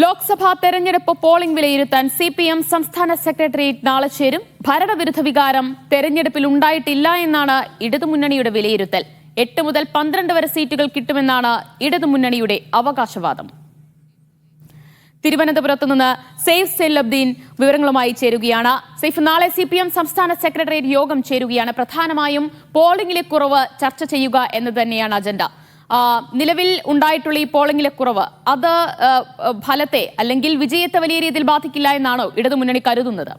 ലോക്സഭാ തെരഞ്ഞെടുപ്പ് പോളിംഗ് വിലയിരുത്താൻ CPM സംസ്ഥാന സെക്രട്ടേറിയറ്റ് നാളെ ചേരും. ഭരണവിരുദ്ധ വികാരം തെരഞ്ഞെടുപ്പിൽ ഉണ്ടായിട്ടില്ല എന്നാണ് ഇടതുമുന്നണിയുടെ വിലയിരുത്തൽ. 8 മുതൽ 12 വരെ സീറ്റുകൾ കിട്ടുമെന്നാണ് ഇടതുമുന്നണിയുടെ അവകാശവാദം. തിരുവനന്തപുരത്ത് നിന്ന് സെയ്ഫ് സെല്ലബ്ദീൻ വിവരങ്ങളുമായി ചേരുകയാണ്. സെയ്ഫ്, നാളെ CPM സംസ്ഥാന സെക്രട്ടേറിയറ്റ് യോഗം ചേരുകയാണ്. പ്രധാനമായും പോളിംഗിലെ കുറവ് ചർച്ച ചെയ്യുക എന്ന് തന്നെയാണ് അജണ്ട. നിലവിൽ ഉണ്ടായിട്ടുള്ള ഈ പോളിംഗിലെ കുറവ് അത് ഫലത്തെ അല്ലെങ്കിൽ വിജയത്തെ വലിയ രീതിയിൽ ബാധിക്കില്ല എന്നാണോ ഇടതുമുന്നണി കരുതുന്നത്?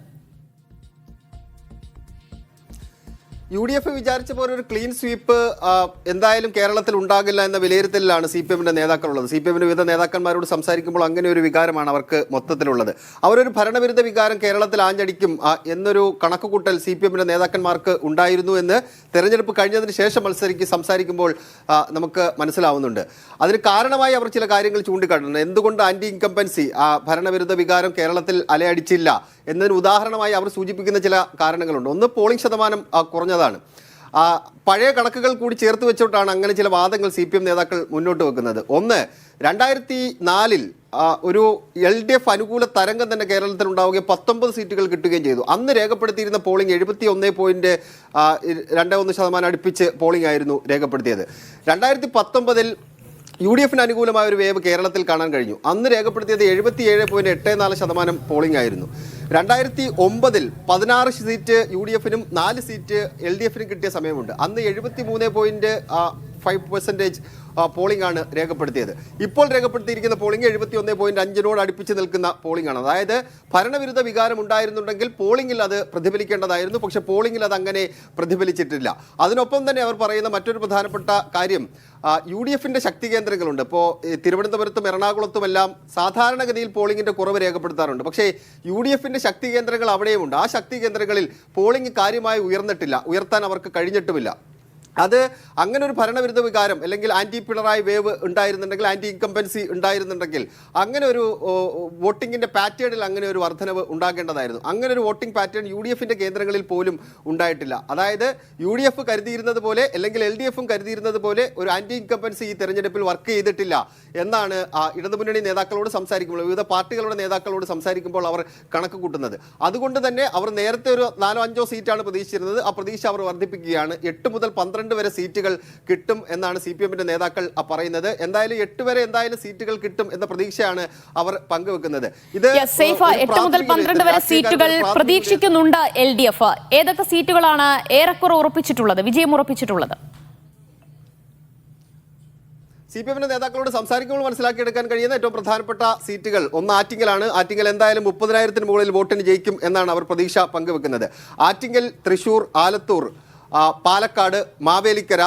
UDF വിചാരിച്ച പോലെ ഒരു ക്ലീൻ സ്വീപ്പ് എന്തായാലും കേരളത്തിൽ ഉണ്ടാകില്ല എന്ന വിലയിരുത്തലിലാണ് CPMന്റെ നേതാക്കളുള്ളത്. CPMന്റെ വിവിധ നേതാക്കന്മാരോട് സംസാരിക്കുമ്പോൾ അങ്ങനെ ഒരു വികാരമാണ് അവർക്ക് മൊത്തത്തിലുള്ളത്. അവരൊരു ഭരണവിരുദ്ധ വികാരം കേരളത്തിൽ ആഞ്ഞടിക്കും എന്നൊരു കണക്കുകൂട്ടൽ CPMന്റെ നേതാക്കന്മാർക്ക് ഉണ്ടായിരുന്നു എന്ന് തെരഞ്ഞെടുപ്പ് കഴിഞ്ഞതിന് ശേഷം സംസാരിക്കുമ്പോൾ നമുക്ക് മനസ്സിലാവുന്നുണ്ട്. അതിന് കാരണമായി അവർ ചില കാര്യങ്ങൾ ചൂണ്ടിക്കാട്ടുന്നുണ്ട്. എന്തുകൊണ്ട് ആന്റി ഇൻകംപൻസി ഭരണവിരുദ്ധ വികാരം കേരളത്തിൽ അലയടിച്ചില്ല എന്നതിന് ഉദാഹരണമായി അവർ സൂചിപ്പിക്കുന്ന ചില കാരണങ്ങളുണ്ട്. ഒന്ന്, പോളിംഗ് ശതമാനം കുറഞ്ഞതാണ്. പഴയ കണക്കുകൾ കൂടി ചേർത്ത് വെച്ചിട്ടാണ് അങ്ങനെ ചില വാദങ്ങൾ CPM നേതാക്കൾ മുന്നോട്ട് വെക്കുന്നത്. ഒന്ന്, 2004 ഒരു LDF അനുകൂല തരംഗം തന്നെ കേരളത്തിൽ ഉണ്ടാവുകയും 19 സീറ്റുകൾ കിട്ടുകയും ചെയ്തു. അന്ന് രേഖപ്പെടുത്തിയിരുന്ന പോളിംഗ് 71.21% അടുപ്പിച്ച് പോളിംഗ് ആയിരുന്നു രേഖപ്പെടുത്തിയത്. 2019 UDFന് അനുകൂലമായ ഒരു വേവ് കേരളത്തിൽ കാണാൻ കഴിഞ്ഞു. അന്ന് രേഖപ്പെടുത്തിയത് 77.84% പോളിംഗ് ആയിരുന്നു. 2009 16 സീറ്റ് UDFനും 4 സീറ്റ് LDFനും കിട്ടിയ സമയമുണ്ട്. അന്ന് 73.5% പോളിംഗ് ആണ് രേഖപ്പെടുത്തിയത്. ഇപ്പോൾ രേഖപ്പെടുത്തിയിരിക്കുന്ന പോളിംഗ് 71.5 അടുപ്പിച്ച് നിൽക്കുന്ന പോളിംഗ് ആണ്. അതായത് ഭരണവിരുദ്ധ വികാരം ഉണ്ടായിരുന്നുണ്ടെങ്കിൽ പോളിംഗിൽ അത് പ്രതിഫലിക്കേണ്ടതായിരുന്നു. പക്ഷെ പോളിംഗിൽ അത് അങ്ങനെ പ്രതിഫലിച്ചിട്ടില്ല. അതിനൊപ്പം തന്നെ അവർ പറയുന്ന മറ്റൊരു പ്രധാനപ്പെട്ട കാര്യം, UDFന്റെ ശക്തി കേന്ദ്രങ്ങളുണ്ട്. ഇപ്പോൾ തിരുവനന്തപുരത്തും എറണാകുളത്തുമെല്ലാം സാധാരണഗതിയിൽ പോളിംഗിന്റെ കുറവ് രേഖപ്പെടുത്താറുണ്ട്. പക്ഷേ UDFന്റെ ശക്തി കേന്ദ്രങ്ങൾ അവിടെയുമുണ്ട്. ആ ശക്തി കേന്ദ്രങ്ങളിൽ പോളിംഗ് കാര്യമായി ഉയർത്താൻ അവർക്ക് കഴിഞ്ഞിട്ടുമില്ല. അത് അങ്ങനെ ഒരു ഭരണവിരുദ്ധ വികാരം അല്ലെങ്കിൽ ആന്റി പിണറായി വേവ് ഉണ്ടായിരുന്നുണ്ടെങ്കിൽ, ആന്റി ഇൻകംപൻസി ഉണ്ടായിരുന്നുണ്ടെങ്കിൽ അങ്ങനെ ഒരു വോട്ടിങ്ങിന്റെ പാറ്റേണിൽ അങ്ങനെ ഒരു വർധനവ് ഉണ്ടാകേണ്ടതായിരുന്നു. അങ്ങനെ ഒരു വോട്ടിംഗ് പാറ്റേൺ UDFന്റെ കേന്ദ്രങ്ങളിൽ പോലും ഉണ്ടായിട്ടില്ല. അതായത് UDF കരുതിയിരുന്നത് പോലെ അല്ലെങ്കിൽ LDFും കരുതിയിരുന്നത് പോലെ ഒരു ആന്റി ഇൻകംപൻസി ഈ തെരഞ്ഞെടുപ്പിൽ വർക്ക് ചെയ്തിട്ടില്ല എന്നാണ് ഇടതുമുന്നണി നേതാക്കളോട് സംസാരിക്കുമ്പോൾ, വിവിധ പാർട്ടികളുടെ നേതാക്കളോട് സംസാരിക്കുമ്പോൾ അവർ കണക്ക് കൂട്ടുന്നത്. അതുകൊണ്ട് തന്നെ അവർ നേരത്തെ ഒരു 4-5 സീറ്റാണ് പ്രതീക്ഷിച്ചിരുന്നത്. ആ പ്രതീക്ഷ അവർ വർദ്ധിപ്പിക്കുകയാണ്. 8 മുതൽ 12 വരെ സീറ്റുകൾ കിട്ടും എന്നാണ് CPMന്റെ നേതാക്കൾ പറയുന്നത്. എന്തായാലും 8 വരെ എന്തായാലും സീറ്റുകൾ കിട്ടും എന്ന പ്രതീക്ഷയാണ് അവർ പങ്കുവെക്കുന്നത്. ഇത് 8 മുതൽ 12 വരെ സീറ്റുകൾ പ്രതീക്ഷിക്കുന്നുണ്ട് LDF. ഏതൊക്കെ സീറ്റുകളാണ് ഏറെക്കുറെ ഉറപ്പിച്ചിട്ടുള്ളത്, വിജയം ഉറപ്പിച്ചിട്ടുള്ളത്? CPMന്റെ നേതാക്കളോട് സംസാരിക്കുമ്പോൾ മനസ്സിലാക്കിയെടുക്കാൻ കഴിയുന്ന ഏറ്റവും പ്രധാനപ്പെട്ട സീറ്റുകൾ ഒന്ന് ആറ്റിങ്ങലാണ്. ആറ്റിങ്ങൽ എന്തായാലും 30,000-ന് മുകളിൽ വോട്ടിന് ജയിക്കും എന്നാണ് അവർ പ്രതീക്ഷ പങ്കുവെക്കുന്നത്. ആറ്റിങ്ങൽ, തൃശൂർ, ആലത്തൂർ, പാലക്കാട്, മാവേലിക്കര,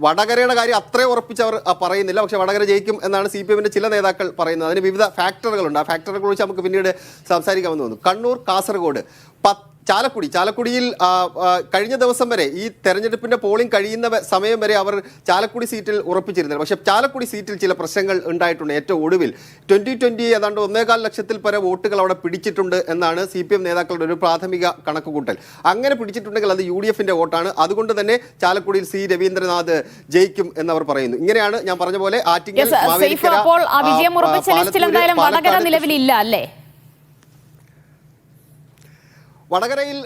വടകരയുടെ കാര്യം അത്രയും ഉറപ്പിച്ചവർ പറയുന്നില്ല. പക്ഷേ വടകര ജയിക്കും എന്നാണ് CPMന്റെ ചില നേതാക്കൾ പറയുന്നത്. അതിന് വിവിധ ഫാക്ടറുകളുണ്ട്. ആ ഫാക്ടറുകളെ കുറിച്ച് നമുക്ക് പിന്നീട് സംസാരിക്കാമെന്ന് തോന്നുന്നു. കണ്ണൂർ, കാസർഗോഡ്, ചാലക്കുടിയിൽ കഴിഞ്ഞ ദിവസം വരെ ഈ തെരഞ്ഞെടുപ്പിന്റെ പോളിംഗ് കഴിയുന്ന സമയം വരെ അവർ ചാലക്കുടി സീറ്റിൽ ഉറപ്പിച്ചിരുന്നില്ല. പക്ഷേ ചാലക്കുടി സീറ്റിൽ ചില പ്രശ്നങ്ങൾ ഉണ്ടായിട്ടുണ്ട്. ഏറ്റവും ഒടുവിൽ 2020 ഏതാണ്ട് 1.25 ലക്ഷത്തിൽ പരം വോട്ടുകൾ അവിടെ പിടിച്ചിട്ടുണ്ട് എന്നാണ് CPM നേതാക്കളുടെ ഒരു പ്രാഥമിക കണക്കുകൂട്ടൽ. അങ്ങനെ പിടിച്ചിട്ടുണ്ടെങ്കിൽ അത് UDFന്റെ വോട്ടാണ്. അതുകൊണ്ട് തന്നെ ചാലക്കുടിയിൽ C രവീന്ദ്രനാഥ് ജയിക്കും എന്നവർ പറയുന്നു. ഇങ്ങനെയാണ് ഞാൻ പറഞ്ഞ പോലെ ആറ്റിങ്ങൽ, മാവേലിക്കര, വടകരയിൽ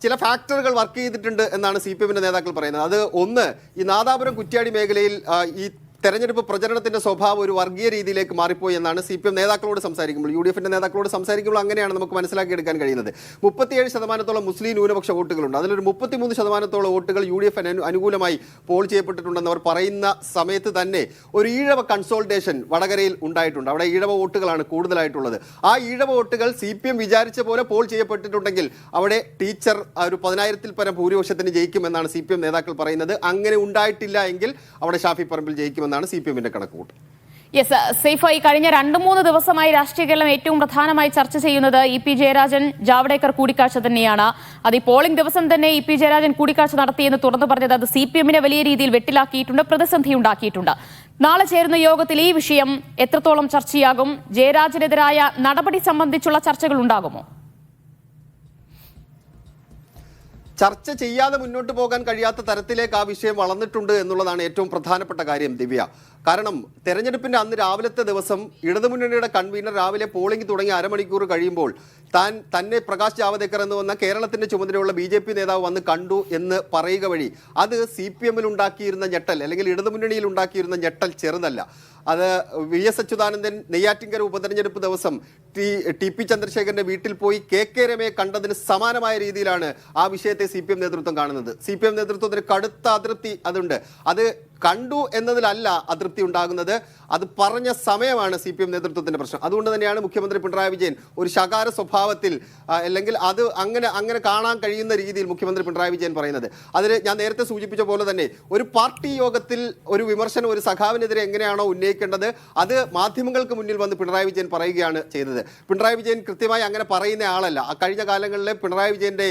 ചില ഫാക്ടറുകൾ വർക്ക് ചെയ്തിട്ടുണ്ട് എന്നാണ് CPMന്റെ നേതാക്കൾ പറയുന്നത്. അത് ഒന്ന്, ഈ നാദാപുരം കുറ്റ്യാടി മേഖലയിൽ ഈ തെരഞ്ഞെടുപ്പ് പ്രചരണത്തിന്റെ സ്വഭാവം ഒരു വർഗീയ രീതിയിലേക്ക് മാറിപ്പോയി എന്നാണ് CPM നേതാക്കളോട് സംസാരിക്കുമ്പോൾ, UDFന്റെ നേതാക്കളോട് സംസാരിക്കുമ്പോൾ അങ്ങനെയാണ് നമുക്ക് മനസ്സിലാക്കിയെടുക്കാൻ കഴിയുന്നത്. 37% മുസ്ലിം ന്യൂനപക്ഷ വോട്ടുകളുണ്ട്. അതിലൊരു 33% വോട്ടുകൾ UDF അനുകൂലമായി പോൾ ചെയ്യപ്പെട്ടിട്ടുണ്ടെന്ന് അവർ പറയുന്ന സമയത്ത് തന്നെ ഒരു ഈഴവ കൺസോൾട്ടേഷൻ വടകരയിൽ ഉണ്ടായിട്ടുണ്ട്. അവിടെ ഈഴവ വോട്ടുകളാണ് കൂടുതലായിട്ടുള്ളത്. ആ ഈഴവ വോട്ടുകൾ CPM വിചാരിച്ച പോലെ പോൾ ചെയ്യപ്പെട്ടിട്ടുണ്ടെങ്കിൽ അവിടെ ടീച്ചർ ഒരു 10,000-ൽ പരം ഭൂരിപക്ഷത്തിന് ജയിക്കുമെന്നാണ് CPM നേതാക്കൾ പറയുന്നത്. അങ്ങനെ ഉണ്ടായിട്ടില്ല എങ്കിൽ അവിടെ ഷാഫി പറമ്പിൽ ജയിക്കുമെന്നാണ് CPMന്റെ കണക്കുകൂട്ട്. യെസ് സെയ്ഫ്, ഈ കഴിഞ്ഞ 2-3 ദിവസമായി രാഷ്ട്രീയ കേരളം ഏറ്റവും പ്രധാനമായി ചർച്ച ചെയ്യുന്നത് EP ജയരാജൻ ജാവ്ദേക്കർ കൂടിക്കാഴ്ച തന്നെയാണ്. അത് ഈ പോളിംഗ് ദിവസം തന്നെ EP ജയരാജൻ കൂടിക്കാഴ്ച നടത്തിയെന്ന് തുറന്നു പറഞ്ഞത് അത് CPMനെ വലിയ രീതിയിൽ വെട്ടിലാക്കിയിട്ടുണ്ട്, പ്രതിസന്ധി ഉണ്ടാക്കിയിട്ടുണ്ട്. നാളെ ചേരുന്ന യോഗത്തിൽ ഈ വിഷയം എത്രത്തോളം ചർച്ചയാകും? ജയരാജനെതിരായ നടപടി സംബന്ധിച്ചുള്ള ചർച്ചകൾ ഉണ്ടാകുമോ? ചർച്ച ചെയ്യാതെ മുന്നോട്ട് പോകാൻ കഴിയാത്ത തരത്തിലേക്ക് ആ വിഷയം വളർന്നിട്ടുണ്ട് എന്നുള്ളതാണ് ഏറ്റവും പ്രധാനപ്പെട്ട കാര്യം ദിവ്യ. കാരണം തെരഞ്ഞെടുപ്പിന്റെ അന്ന് രാവിലത്തെ ദിവസം ഇടതുമുന്നണിയുടെ കൺവീനർ രാവിലെ പോളിംഗ് തുടങ്ങി അരമണിക്കൂർ കഴിയുമ്പോൾ തന്നെ പ്രകാശ് ജാവദേക്കർ എന്ന് വന്ന കേരളത്തിന്റെ ചുമതലയുള്ള BJP നേതാവ് വന്ന് കണ്ടു എന്ന് പറയുക വഴി അത് CPM-ൽ ഉണ്ടാക്കിയിരുന്ന ഞെട്ടൽ അല്ലെങ്കിൽ ഇടതുമുന്നണിയിൽ ഉണ്ടാക്കിയിരുന്ന ഞെട്ടൽ ചെറുതല്ല. അത് VS അച്യുതാനന്ദൻ നെയ്യാറ്റിൻകര ഉപതെരഞ്ഞെടുപ്പ് ദിവസം TP ചന്ദ്രശേഖരന്റെ വീട്ടിൽ പോയി KK രമയെ കണ്ടതിന് സമാനമായ രീതിയിലാണ് ആ വിഷയത്തെ CPM നേതൃത്വം കാണുന്നത്. CPM നേതൃത്വത്തിന് കടുത്ത അതൃപ്തി അതുണ്ട്. അത് കണ്ടു എന്നതിലല്ല അതൃപ്തി ഉണ്ടാകുന്നത്, അത് പറഞ്ഞ സമയമാണ് CPM നേതൃത്വത്തിന്റെ പ്രശ്നം. അതുകൊണ്ട് തന്നെയാണ് മുഖ്യമന്ത്രി പിണറായി വിജയൻ ഒരു ശകാര സ്വഭാവത്തിൽ അല്ലെങ്കിൽ അത് അങ്ങനെ കാണാൻ കഴിയുന്ന രീതിയിൽ മുഖ്യമന്ത്രി പിണറായി വിജയൻ പറയുന്നത്. അതിന് ഞാൻ നേരത്തെ സൂചിപ്പിച്ച പോലെ തന്നെ ഒരു പാർട്ടി യോഗത്തിൽ ഒരു വിമർശനം ഒരു സഖാവിനെതിരെ എങ്ങനെയാണോ ഉന്നയിക്കേണ്ടത് അത് മാധ്യമങ്ങൾക്ക് മുന്നിൽ വന്ന് പിണറായി വിജയൻ പറയുകയാണ് ചെയ്തത്. പിണറായി വിജയൻ കൃത്യമായി അങ്ങനെ പറയുന്ന ആളല്ല. കഴിഞ്ഞ കാലങ്ങളിലെ പിണറായി വിജയന്റെ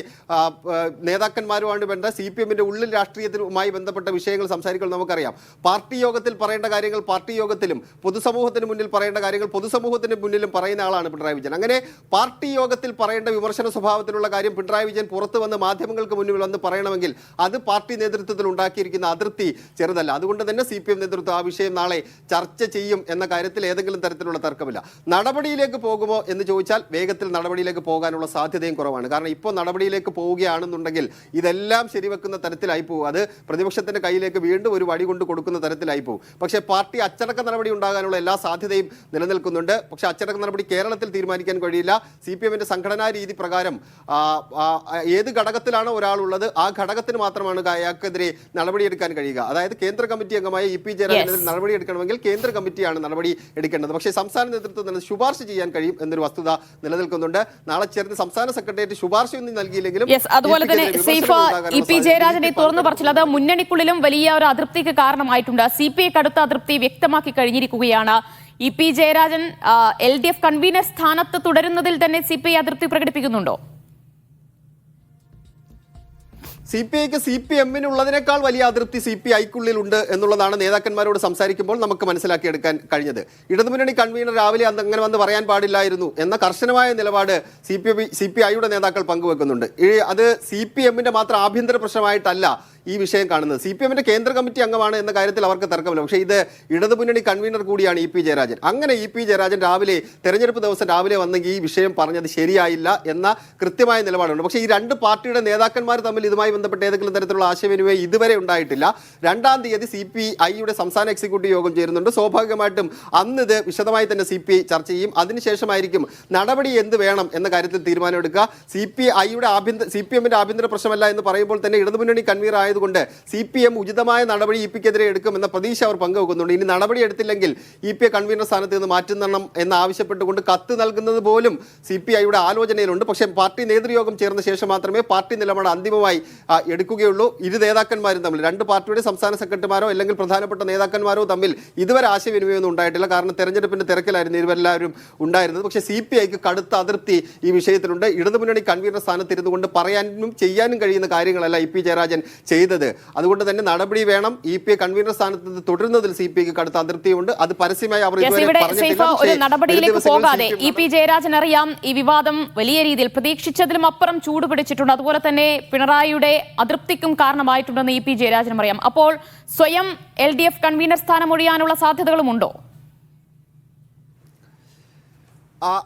നേതാക്കന്മാരുമായി ബന്ധപ്പെട്ട CPM-ന്റെ ഉള്ളിൽ രാഷ്ട്രീയത്തിലുമായി ബന്ധപ്പെട്ട വിഷയങ്ങൾ സംസാരിക്കുമ്പോൾ നമുക്കറിയാം പാർട്ടി യോഗത്തിൽ പറയേണ്ട കാര്യങ്ങൾ പാർട്ടി യോഗത്തിലും പൊതുസമൂഹത്തിന് മുന്നിൽ പറയേണ്ട കാര്യങ്ങൾ പൊതുസമൂഹത്തിന് മുന്നിലും പറയുന്ന ആളാണ് പിണറായി വിജയൻ. അങ്ങനെ പാർട്ടി യോഗത്തിൽ പറയേണ്ട വിമർശന സ്വഭാവത്തിലുള്ള കാര്യം പിണറായി വിജയൻ പുറത്ത് വന്ന് മാധ്യമങ്ങൾക്ക് മുന്നിൽ വന്ന് പറയണമെങ്കിൽ അത് പാർട്ടി നേതൃത്വത്തിൽ ഉണ്ടാക്കിയിരിക്കുന്ന അതൃപ്തി ചെറുതല്ല. അതുകൊണ്ട് തന്നെ CPM നേതൃത്വം ആ വിഷയം നാളെ ചർച്ച ചെയ്യും എന്ന കാര്യത്തിൽ ഏതെങ്കിലും തരത്തിലുള്ള തർക്കമില്ല. നടപടിയിലേക്ക് പോകുമോ എന്ന് ചോദിച്ചാൽ വേഗത്തിൽ നടപടിയിലേക്ക് പോകാനുള്ള സാധ്യതയും കുറവാണ്. കാരണം ഇപ്പോൾ നടപടിയിലേക്ക് പോവുകയാണെന്നുണ്ടെങ്കിൽ ഇതെല്ലാം ശരിവെക്കുന്ന തരത്തിലായി പോകും. അത് പ്രതിപക്ഷത്തിന്റെ കയ്യിലേക്ക് വീണ്ടും ഒരു വടി കൊണ്ട് കൊടുക്കുന്ന തരത്തിലായി പോകും. പക്ഷേ പാർട്ടി അച്ചടക്ക നടപടി ഉണ്ടാകാനുള്ള എല്ലാ സാധ്യതയും നിലനിൽക്കുന്നുണ്ട്. പക്ഷേ അച്ചടക്ക നടപടി കേരളത്തിൽ തീരുമാനിക്കാൻ കഴിയില്ല. CPM-ന്റെ സംഘടനാ രീതി പ്രകാരം ഏത് ഘടകത്തിലാണോ ഒരാളുള്ളത് ആ ഘടകത്തിന് മാത്രമാണ് അയാൾക്കെതിരെ നടപടിയെടുക്കാൻ കഴിയുക. അതായത് കേന്ദ്ര കമ്മിറ്റി അംഗമായ EP ജയരാജനെതിരെ നടപടിയെടുക്കണമെങ്കിൽ കേന്ദ്ര കമ്മിറ്റിയാണ് നടപടി എടുക്കേണ്ടത്. പക്ഷേ സംസ്ഥാന നേതൃത്വത്തിന് ശുപാർശ ചെയ്യാൻ കഴിയും എന്നൊരു വസ്തുത നിലനിൽക്കുന്നുണ്ട്. നാളെ ചേർന്ന് സംസ്ഥാന സെക്രട്ടേറിയറ്റ് ശുപാർശയൊന്നും നൽകിയില്ലെങ്കിലും അതുപോലെ തന്നെ EP ജയരാജനെ തുറന്നു പറച്ചിൽ അത് മുന്നണിക്കുള്ളിലും വലിയ ഒരു അതൃപ്തിക്ക് കാരണമായിട്ടുണ്ട്. CPI കടുത്ത അതൃപ്തി വ്യക്തമാക്കി കഴിഞ്ഞിരിക്കുകയാണ്. EP ജയരാജൻ LDF കൺവീനർ സ്ഥാനത്ത് തുടരുന്നതിൽ തന്നെ CPI അതൃപ്തി പ്രകടിപ്പിക്കുന്നുണ്ടോ? CPIക്ക് CPM-നുള്ളതിനേക്കാൾ വലിയ അതൃപ്തി CPI-ക്കുള്ളിലുണ്ട് എന്നുള്ളതാണ് നേതാക്കന്മാരോട് സംസാരിക്കുമ്പോൾ നമുക്ക് മനസ്സിലാക്കിയെടുക്കാൻ കഴിഞ്ഞത്. ഇടതുമുന്നണി കൺവീനർ രാവിലെ അങ്ങനെ വന്ന് പറയാൻ പാടില്ലായിരുന്നു എന്ന കർശനമായ നിലപാട് CPI-യുടെ നേതാക്കൾ പങ്കുവെക്കുന്നുണ്ട്. അത് CPM-ന്റെ മാത്രം ആഭ്യന്തര പ്രശ്നമായിട്ടല്ല ഈ വിഷയം കാണുന്നത്. CPM-ന്റെ കേന്ദ്ര കമ്മിറ്റി അംഗമാണ് എന്ന കാര്യത്തിൽ അവർക്ക് തർക്കമില്ല. പക്ഷേ ഇത് ഇടതുമുന്നണി കൺവീനർ കൂടിയാണ് EP ജയരാജൻ. അങ്ങനെ EP ജയരാജൻ തെരഞ്ഞെടുപ്പ് ദിവസം രാവിലെ വന്നെങ്കിൽ ഈ വിഷയം പറഞ്ഞത് ശരിയായില്ല എന്ന കൃത്യമായ നിലപാടുണ്ട്. പക്ഷേ ഈ രണ്ട് പാർട്ടിയുടെ നേതാക്കന്മാർ തമ്മിൽ ഇതുമായി ബന്ധപ്പെട്ട് ഏതെങ്കിലും തരത്തിലുള്ള ആശയവിനിമയം ഇതുവരെ ഉണ്ടായിട്ടില്ല. 2-ാം തീയതി CPI-യുടെ സംസ്ഥാന എക്സിക്യൂട്ടീവ് യോഗം ചേരുന്നുണ്ട്. സ്വാഭാവികമായിട്ടും അന്ന് ഇത് വിശദമായി തന്നെ CPI ചർച്ച ചെയ്യും. അതിനുശേഷമായിരിക്കും നടപടി എന്ത് വേണം എന്ന കാര്യത്തിൽ തീരുമാനമെടുക്കുക. CPM-ന്റെ ആഭ്യന്തര പ്രശ്നമല്ല എന്ന് പറയുമ്പോൾ തന്നെ ഇടതുമുന്നണി കൺവീനർ ആയതുകൊണ്ട് CPM ഉചിതമായ നടപടി EP-ക്കെതിരെ എടുക്കുമെന്ന പ്രതീക്ഷ അവർ പങ്കുവെക്കുന്നുണ്ട്. ഇനി നടപടി എടുത്തില്ലെങ്കിൽ EP കൺവീനർ സ്ഥാനത്ത് നിന്ന് മാറ്റുന്നണം എന്ന് ആവശ്യപ്പെട്ടുകൊണ്ട് കത്ത് നൽകുന്നത് പോലും CPI-യുടെ ആലോചനയിലുണ്ട്. പക്ഷേ പാർട്ടി നേതൃയോഗം ചേർന്ന ശേഷം മാത്രമേ പാർട്ടി നിലപാട് അന്തിമമായി എടുക്കുകയുള്ളൂ. ഇരു നേതാക്കന്മാരും തമ്മിൽ രണ്ട് പാർട്ടിയുടെ സംസ്ഥാന സെക്രട്ടറിമാരോ അല്ലെങ്കിൽ പ്രധാനപ്പെട്ട നേതാക്കന്മാരോ തമ്മിൽ ഇതുവരെ ആശയവിനിമയമൊന്നും ഉണ്ടായിട്ടില്ല. കാരണം തെരഞ്ഞെടുപ്പിന്റെ തിരക്കിലായിരുന്നു ഇവരെല്ലാവരും ഉണ്ടായിരുന്നത്. പക്ഷേ CPI-ക്ക് കടുത്ത അതൃപ്തി ഈ വിഷയത്തിലുണ്ട്. ഇടതുമുന്നണി കൺവീനർ സ്ഥാനത്തിരുന്നു കൊണ്ട് പറയാനും ചെയ്യാനും കഴിയുന്ന കാര്യങ്ങളല്ല EP ജയരാജൻ ചെയ്തത്. അതുകൊണ്ട് തന്നെ നടപടി വേണം. EP കൺവീനർ സ്ഥാനത്ത് തുടരുന്നതിൽ CPI-ക്ക് കടുത്ത അതൃപ്തിയുണ്ട്. അത് പരസ്യമായി അവർ ഒരു നടപടിയിലേക്ക് പോകാതെ EP ജയരാജൻ അറിയാം ഈ വിവാദം വലിയ രീതിയിൽ പ്രതീക്ഷിച്ചതിലും അപ്പുറം ചൂടുപിടിച്ചിട്ടുണ്ട്. അതുപോലെ തന്നെ പിണറായിയുടെ അതൃപ്തിക്കും കാരണമായിട്ടുണ്ടെന്ന് EP ജയരാജനും അറിയാം. അപ്പോൾ സ്വയം LDF കൺവീനർ സ്ഥാനം ഒഴിയാനുള്ള സാധ്യതകളുമുണ്ടോ?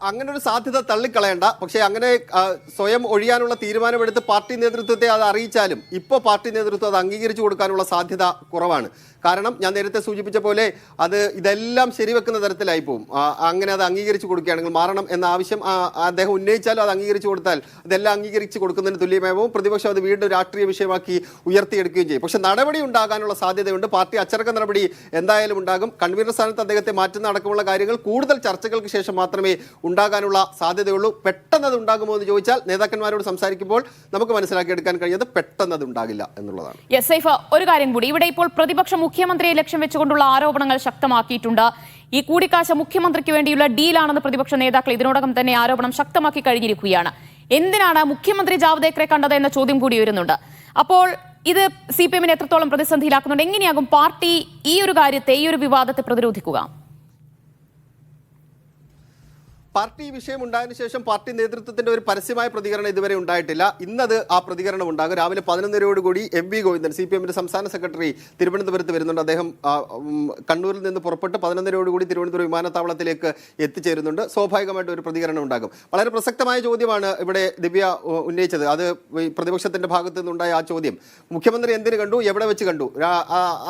അങ്ങനെ ഒരു സാധ്യത തള്ളിക്കളയണ്ട. പക്ഷേ അങ്ങനെ സ്വയം ഒഴിയാനുള്ള തീരുമാനമെടുത്ത് പാർട്ടി നേതൃത്വത്തെ അത് അറിയിച്ചാലും ഇപ്പോൾ പാർട്ടി നേതൃത്വം അത് അംഗീകരിച്ചു കൊടുക്കാനുള്ള സാധ്യത കുറവാണ്. കാരണം ഞാൻ നേരത്തെ സൂചിപ്പിച്ച പോലെ ഇതെല്ലാം ശരിവെക്കുന്ന തരത്തിലായി പോകും. അങ്ങനെ അത് അംഗീകരിച്ചു കൊടുക്കുകയാണെങ്കിൽ മാറണം എന്ന ആവശ്യം അദ്ദേഹം ഉന്നയിച്ചാലും അത് അംഗീകരിച്ചു കൊടുത്താൽ ഇതെല്ലാം അംഗീകരിച്ചു കൊടുക്കുന്നതിന് തുല്യമായി പോകും. പ്രതിപക്ഷം അത് വീണ്ടും രാഷ്ട്രീയ വിഷയമാക്കി ഉയർത്തിയെടുക്കുകയും ചെയ്യും. പക്ഷേ നടപടി ഉണ്ടാകാനുള്ള സാധ്യതയുണ്ട്. പാർട്ടി അച്ചടക്ക നടപടി എന്തായാലും ഉണ്ടാകും. കൺവീനർ സ്ഥാനത്ത് അദ്ദേഹത്തെ മാറ്റുന്ന അടക്കമുള്ള കാര്യങ്ങൾ കൂടുതൽ ചർച്ചകൾക്ക് ശേഷം മാത്രമേ ഉണ്ടാകാനുള്ള സാധ്യതയുള്ളൂ. പെട്ടെന്ന് അത് ഉണ്ടാകുമോ എന്ന് ചോദിച്ചാൽ നേതാക്കന്മാരോട് സംസാരിക്കുമ്പോൾ നമുക്ക് മനസ്സിലാക്കിയെടുക്കാൻ കഴിയുന്നത് പെട്ടെന്ന് അത് ഉണ്ടാകില്ല എന്നുള്ളതാണ്. ഒരു കാര്യം കൂടി, ഇവിടെ ഇപ്പോൾ പ്രതിപക്ഷം മുഖ്യമന്ത്രിയെ ലക്ഷ്യം വെച്ചുകൊണ്ടുള്ള ആരോപണങ്ങൾ ശക്തമാക്കിയിട്ടുണ്ട്. ഈ കൂടിക്കാഴ്ച മുഖ്യമന്ത്രിക്ക് വേണ്ടിയുള്ള ഡീലാണെന്ന് പ്രതിപക്ഷ നേതാക്കൾ ഇതിനോടകം തന്നെ ആരോപണം ശക്തമാക്കി കഴിഞ്ഞിരിക്കുകയാണ്. എന്തിനാണ് മുഖ്യമന്ത്രി ജാവദേക്കറെ കണ്ടത് എന്ന ചോദ്യം കൂടി വരുന്നുണ്ട്. അപ്പോൾ ഇത് CPM-നെ എത്രത്തോളം പ്രതിസന്ധിയിലാക്കുന്നുണ്ട്? എങ്ങനെയാകും പാർട്ടി ഈ ഒരു കാര്യത്തെ, ഈ ഒരു വിവാദത്തെ പ്രതിരോധിക്കുക? പാർട്ടി ഈ വിഷയം ഉണ്ടായതിനു ശേഷം പാർട്ടി നേതൃത്വത്തിന്റെ ഒരു പരസ്യമായ പ്രതികരണം ഇതുവരെ ഉണ്ടായിട്ടില്ല. ഇന്നത് ആ പ്രതികരണം ഉണ്ടാകും. രാവിലെ 11:30 എം വി ഗോവിന്ദൻ CPM സംസ്ഥാന സെക്രട്ടറി തിരുവനന്തപുരത്ത് വരുന്നുണ്ട്. അദ്ദേഹം കണ്ണൂരിൽ നിന്ന് പുറപ്പെട്ട് 11:30 തിരുവനന്തപുരം വിമാനത്താവളത്തിലേക്ക് എത്തിച്ചേരുന്നുണ്ട്. സ്വാഭാവികമായിട്ട് ഒരു പ്രതികരണം ഉണ്ടാകും. വളരെ പ്രസക്തമായ ചോദ്യമാണ് ഇവിടെ ദിവ്യ ഉന്നയിച്ചത്. അത് പ്രതിപക്ഷത്തിന്റെ ഭാഗത്തു നിന്നുണ്ടായ ആ ചോദ്യം, മുഖ്യമന്ത്രി എന്തിനു കണ്ടു, എവിടെ വെച്ച് കണ്ടു?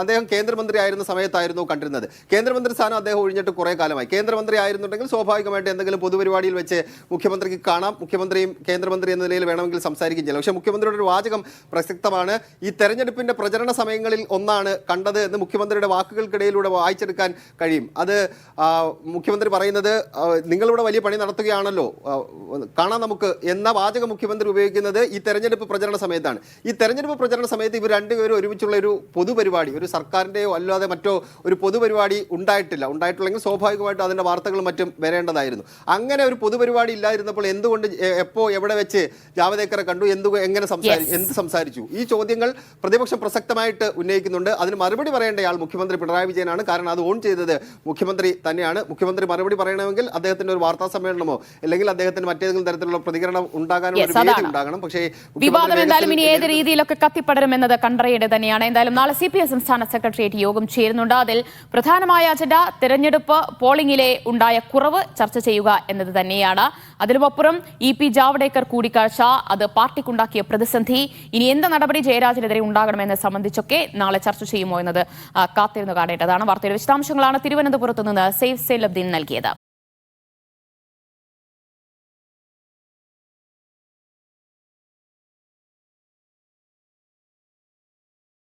അദ്ദേഹം കേന്ദ്രമന്ത്രി ആയിരുന്ന സമയത്തായിരുന്നു കണ്ടിരുന്നത്. കേന്ദ്രമന്ത്രി സ്ഥാനം അദ്ദേഹം ഒഴിഞ്ഞിട്ട് കുറെ കാലമായി. കേന്ദ്രമന്ത്രി ആയിരുന്നുണ്ടെങ്കിൽ സ്വാഭാവികമായിട്ട് എന്തെങ്കിലും പൊതുപരിപാടിയിൽ വെച്ച് മുഖ്യമന്ത്രിക്ക് കാണാം, മുഖ്യമന്ത്രിയും കേന്ദ്രമന്ത്രി എന്ന നിലയിൽ വേണമെങ്കിൽ സംസാരിക്കുകയും ചെയ്യാം. പക്ഷേ മുഖ്യമന്ത്രിയുടെ ഒരു വാചകം പ്രസക്തമാണ്. ഈ തെരഞ്ഞെടുപ്പിന്റെ പ്രചരണ സമയങ്ങളിൽ ഒന്നാണ് കണ്ടത് എന്ന് മുഖ്യമന്ത്രിയുടെ വാക്കുകൾക്കിടയിലൂടെ വായിച്ചെടുക്കാൻ കഴിയും. അത് മുഖ്യമന്ത്രി പറയുന്നത് നിങ്ങളിവിടെ വലിയ പണി നടത്തുകയാണല്ലോ, കാണാം നമുക്ക് എന്ന വാചകം മുഖ്യമന്ത്രി ഉപയോഗിക്കുന്നത് ഈ തെരഞ്ഞെടുപ്പ് പ്രചരണ സമയത്താണ്. ഈ തെരഞ്ഞെടുപ്പ് പ്രചരണ സമയത്ത് ഇവർ രണ്ടുപേരും ഒരുമിച്ചുള്ള ഒരു പൊതുപരിപാടി, ഒരു സർക്കാരിൻ്റെയോ അല്ലാതെ മറ്റോ ഒരു പൊതുപരിപാടി ഉണ്ടായിട്ടുള്ളെങ്കിൽ സ്വാഭാവികമായിട്ടും അതിൻ്റെ വാർത്തകളും മറ്റും വരേണ്ടതായിരുന്നു. അങ്ങനെ ഒരു പൊതുപരിപാടി ഇല്ലായിരുന്നപ്പോൾ എന്തുകൊണ്ട് എപ്പോൾ എവിടെ വെച്ച് ജാവദേക്കറെ കണ്ടു, എങ്ങനെ എന്ത് സംസാരിച്ചു? ഈ ചോദ്യങ്ങൾ പ്രതിപക്ഷം പ്രസക്തമായിട്ട് ഉന്നയിക്കുന്നുണ്ട്. അതിന് മറുപടി പറയേണ്ടയാൾ മുഖ്യമന്ത്രി പിണറായി വിജയനാണ്. കാരണം അത് ഓൺ ചെയ്തത് മുഖ്യമന്ത്രി തന്നെയാണ്. മുഖ്യമന്ത്രി മറുപടി പറയണമെങ്കിൽ അദ്ദേഹത്തിന്റെ ഒരു വാർത്താ സമ്മേളനമോ അല്ലെങ്കിൽ അദ്ദേഹത്തിന് മറ്റേതെങ്കിലും തരത്തിലുള്ള പ്രതികരണം ഉണ്ടാകാനും ഒരു വേദി ഉണ്ടാകണം. പക്ഷേ വിവാദം എന്തായാലും ഇനി ഏത് രീതിയിലൊക്കെ കത്തിപ്പടരുമെന്നത് കണ്ടറിയേണ്ടത് തന്നെയാണ്. എന്തായാലും നാളെ CPM സംസ്ഥാന സെക്രട്ടേറിയറ്റ് യോഗം ചേരുന്നുണ്ട്. അതിൽ പ്രധാനമായ അജണ്ട തെരഞ്ഞെടുപ്പ് പോളിംഗിലെ ഉണ്ടായ കുറവ് ചർച്ച ചെയ്യുക എന്നത് തന്നെയാണ്. അതിനുമപ്പുറം EP ജാവ്ദേക്കർ കൂടിക്കാഴ്ച, അത് പാർട്ടിക്കുണ്ടാക്കിയ പ്രതിസന്ധി, ഇനി എന്ത് നടപടി ജയരാജനെതിരെ ഉണ്ടാകണമെന്നത് സംബന്ധിച്ചൊക്കെ നാളെ ചർച്ച ചെയ്യുമോ എന്നത് കാത്തിരുന്ന് കാണേണ്ടതാണ്. വാർത്തയുടെ വിശദാംശങ്ങളാണ് തിരുവനന്തപുരത്ത് നിന്ന് സേഫ് സൈലബ്ദീൻ നൽകിയത്.